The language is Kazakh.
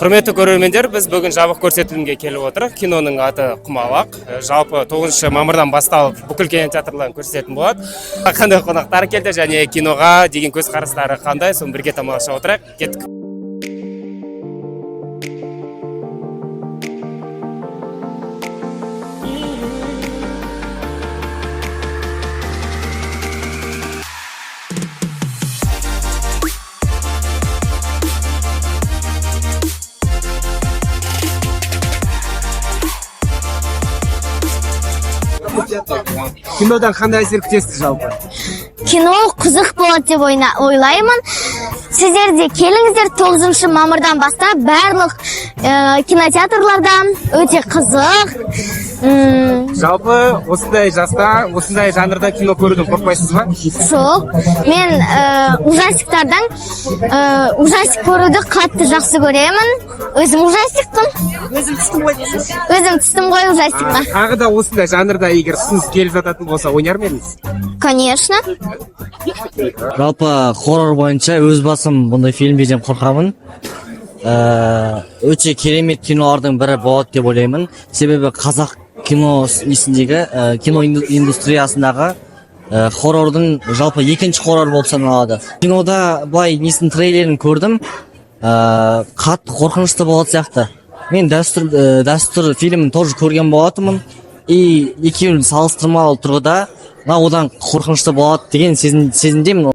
Құрметті көрермендер, біз бүгін жабық көрсетілімге келіп отырық. Киноның аты Құмалақ. Жалпы 9 мамырдан басталып бүкіл кинотеатрлардан көрсететін болады. Қандай қонақтар келді және киноға деген көзқарастары қандай, соны бірге тамашалап отырайық. Кеттік. Кинодан қандай әсер күтесіз жалпы? Кино қызық болады деп ойлаймын. Сіздер де келіңіздер, 9 мамырдан бастап барлық кинотеатрлардан өте қызық. Жалпы осындай жаста, осындай жанрда кино көруден қорқпайсыз ба? Жоқ, мен ужастик көруді қатты жақсы көремін. Өзім ужастикпін. Өзім түстім ғой ужастикқа. Тағы да осындай жанрда егер ұсыныс келіп жататын болса, ойнар ма едіңіз? Конечно. Жалпы хоррор бойынша өз басым бұндай фильмдерден қорқамын. Өте керемет кинолардың бірі болады деп ойлаймын. Себебі қазақ кино индустриясындағы хоррордың жалпы екінші хоррор болып саналады. Кинода былай трейлерін көрдім. Қатты қорқынышты болады сияқты. Мен дәстүр фильмін тоже көрген болатынмын. И екеуін салыстырмалы тұрғыда одан қорқынышты болады деген сезімдемін.